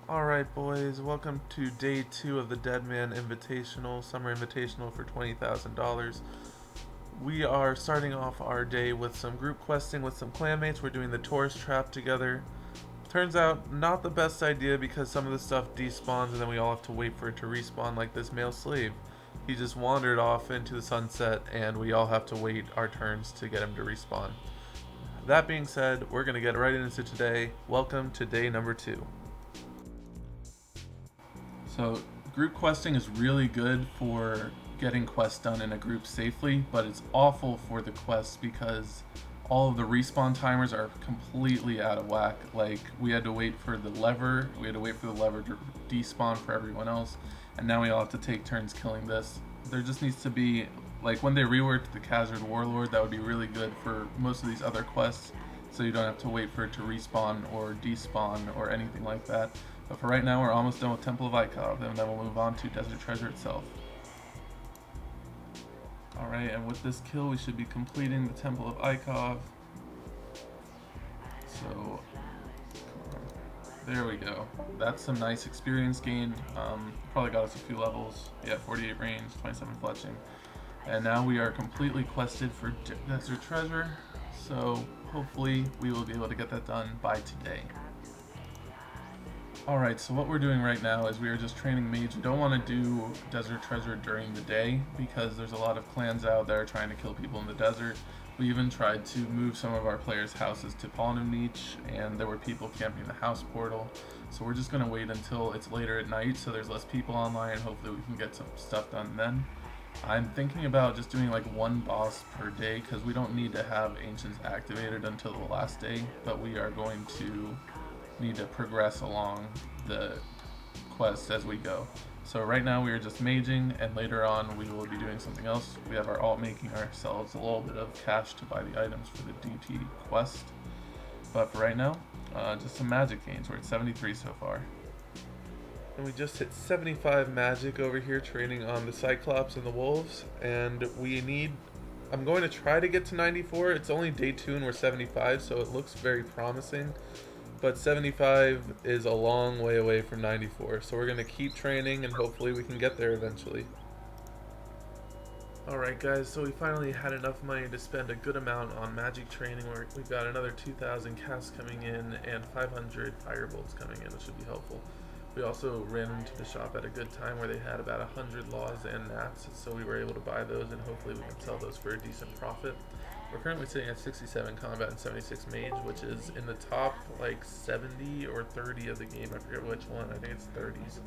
Alright boys, welcome to day 2 of the DMM Invitational, Summer Invitational for $20,000. We are starting off our day with some group questing with some clanmates. We're doing the tourist trap together. Turns out, not the best idea because some of the stuff despawns and then we all have to wait for it to respawn, like this male slave. He just wandered off into the sunset and we all have to wait our turns to get him to respawn. That being said, we're going to get right into today. Welcome to day number 2. So group questing is really good for getting quests done in a group safely, but it's awful for the quests because all of the respawn timers are completely out of whack. Like, we had to wait for the lever to despawn for everyone else, and now we all have to take turns killing this. There just needs to be, like, when they reworked the Khazard Warlord, that would be really good for most of these other quests, so you don't have to wait for it to respawn or despawn or anything like that. But for right now, we're almost done with Temple of Ikov, and then we'll move on to Desert Treasure itself. Alright, and with this kill, we should be completing the Temple of Ikov. So, there we go. That's some nice experience gained. Probably got us a few levels. Yeah, 48 range, 27 fletching. And now we are completely quested for Desert Treasure. So, hopefully, we will be able to get that done by today. Alright, so what we're doing right now is we are just training mage. We don't want to do Desert Treasure during the day because there's a lot of clans out there trying to kill people in the desert. We even tried to move some of our players' houses to Pollen Niche, and there were people camping the house portal. So we're just going to wait until it's later at night so there's less people online, and hopefully we can get some stuff done then. I'm thinking about just doing like one boss per day because we don't need to have Ancients activated until the last day, but we are going to need to progress along the quest as we go. So right now we are just maging, and later on we will be doing something else. We have our alt making ourselves a little bit of cash to buy the items for the DT quest. But for right now, just some magic gains. We're at 73 so far. And we just hit 75 magic over here training on the Cyclops and the Wolves, and I'm going to try to get to 94. It's only day 2 and we're 75, so it looks very promising. But 75 is a long way away from 94, so we're going to keep training and hopefully we can get there eventually. Alright guys, so we finally had enough money to spend a good amount on magic training. We've got another 2,000 casts coming in and 500 firebolts coming in, which should be helpful. We also ran into the shop at a good time where they had about 100 laws and gnats, so we were able to buy those and hopefully we can sell those for a decent profit. We're currently sitting at 67 combat and 76 mage, which is in the top like 70 or 30 of the game. I forget which one. I think it's 30s.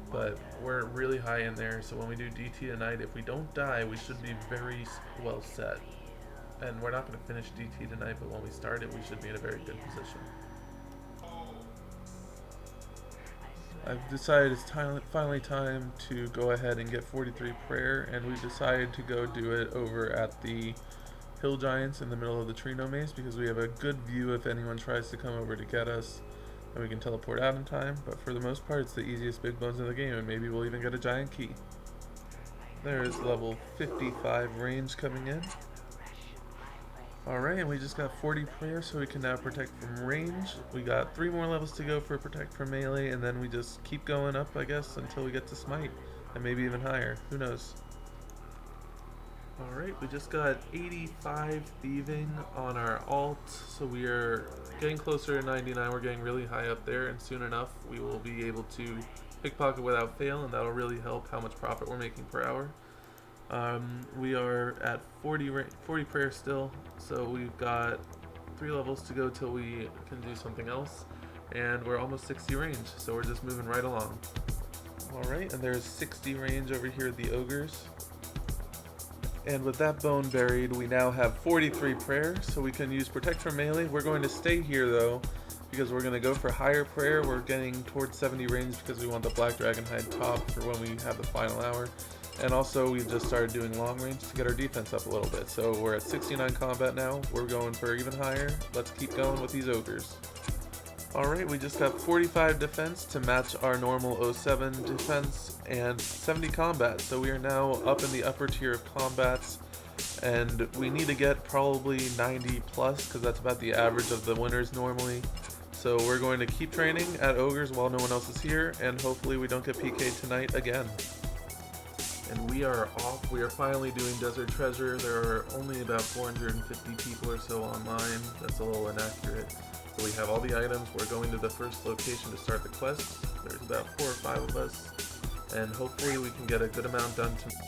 But we're really high in there, so when we do DT tonight, if we don't die, we should be very well set. And we're not going to finish DT tonight, but when we start it, we should be in a very good position. I've decided it's finally time to go ahead and get 43 prayer, and we decided to go do it over at the Hill Giants in the middle of the Trino Maze because we have a good view if anyone tries to come over to get us, and we can teleport out in time. But for the most part, it's the easiest big bones in the game, and maybe we'll even get a giant key. There is level 55 range coming in. Alright, and we just got 40 prayer, so we can now protect from range. We got 3 more levels to go for protect from melee, and then we just keep going up, I guess, until we get to smite, and maybe even higher. Who knows? Alright, we just got 85 thieving on our alt, so we are getting closer to 99. We're getting really high up there, and soon enough we will be able to pickpocket without fail, and that'll really help how much profit we're making per hour. We are at 40 prayer still, so we've got 3 levels to go till we can do something else, and we're almost 60 range, so we're just moving right along. Alright, and there's 60 range over here at the ogres. And with that bone buried, we now have 43 prayer, so we can use protect from melee. We're going to stay here though, because we're going to go for higher prayer. We're getting towards 70 range because we want the black dragon hide top for when we have the final hour. And also we've just started doing long range to get our defense up a little bit. So we're at 69 combat now. We're going for even higher. Let's keep going with these ogres. Alright, we just got 45 defense to match our normal 07 defense and 70 combat. So we are now up in the upper tier of combats, and we need to get probably 90 plus because that's about the average of the winners normally. So we're going to keep training at Ogres while no one else is here, and hopefully we don't get PK'd tonight again. And we are off. We are finally doing Desert Treasure. There are only about 450 people or so online. That's a little inaccurate. So we have all the items. We're going to the first location to start the quest. There's about 4 or 5 of us, and hopefully we can get a good amount done tonight.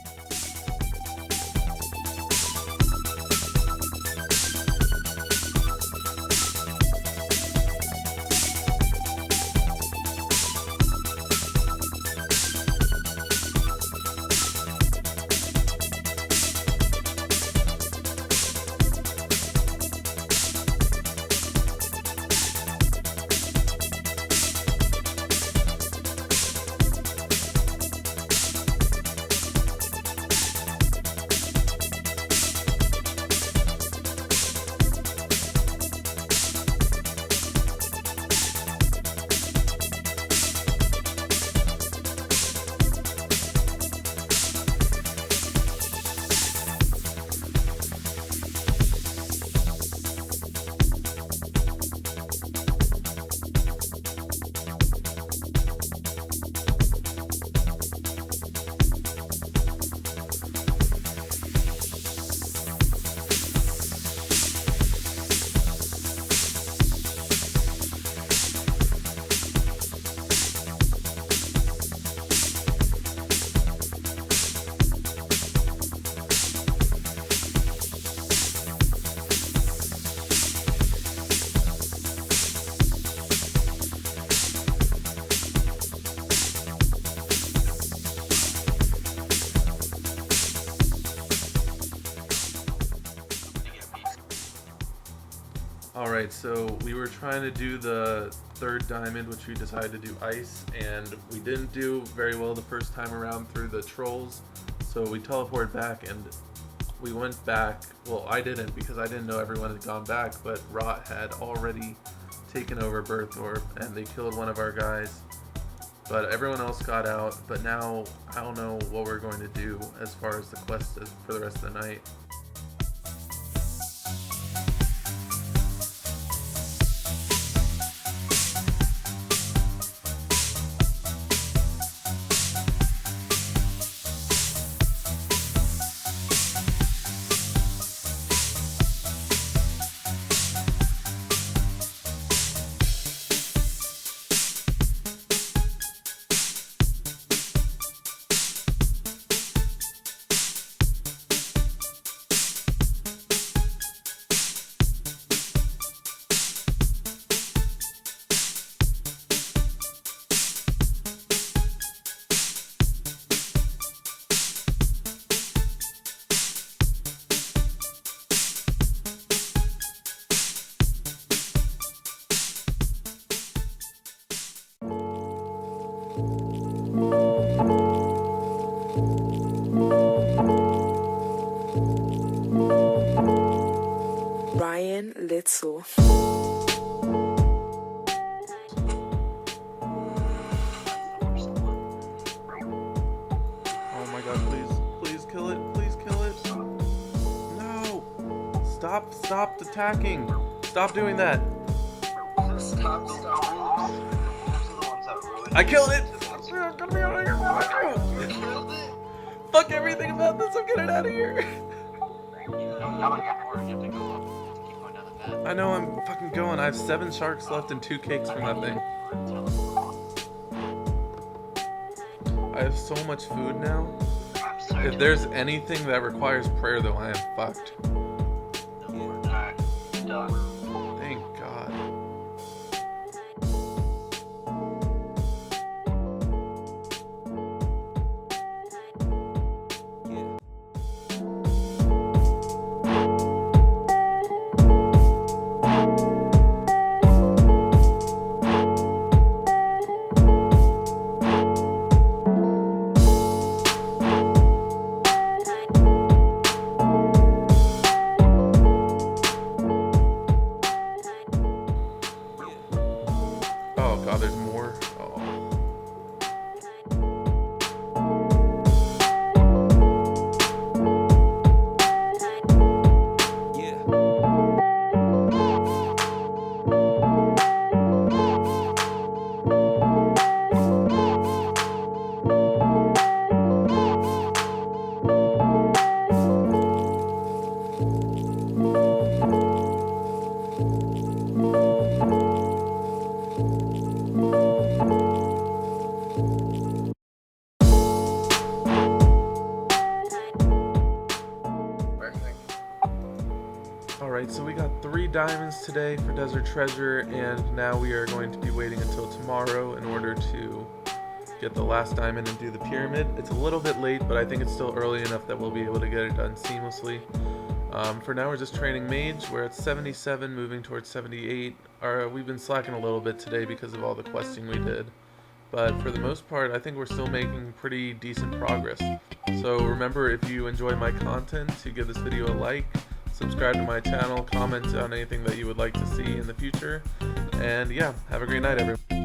Alright, so we were trying to do the 3rd diamond, which we decided to do ice, and we didn't do very well the first time around through the trolls, so we teleported back and we went back. Well, I didn't because I didn't know everyone had gone back, but Rot had already taken over Berthorpe and they killed one of our guys. But everyone else got out, but now I don't know what we're going to do as far as the quest is for the rest of the night. Little. Oh my god, please kill it, please kill it. No! Stop attacking! Stop doing that! I killed it! I'm gonna be out of here! Fuck everything about this, I'm getting out of here! I know, I'm fucking going. I have 7 sharks left and 2 cakes from that thing. I have so much food now. If there's anything that requires prayer though, I am fucked. Thank God. diamonds today for Desert Treasure, and now we are going to be waiting until tomorrow in order to get the last diamond and do the pyramid. It's a little bit late, but I think it's still early enough that we'll be able to get it done seamlessly. For now, we're just training mage. We're at 77, moving towards 78. We've been slacking a little bit today because of all the questing we did, but for the most part, I think we're still making pretty decent progress. So remember, if you enjoy my content, to give this video a like, subscribe to my channel, comment on anything that you would like to see in the future, and yeah, have a great night, everyone.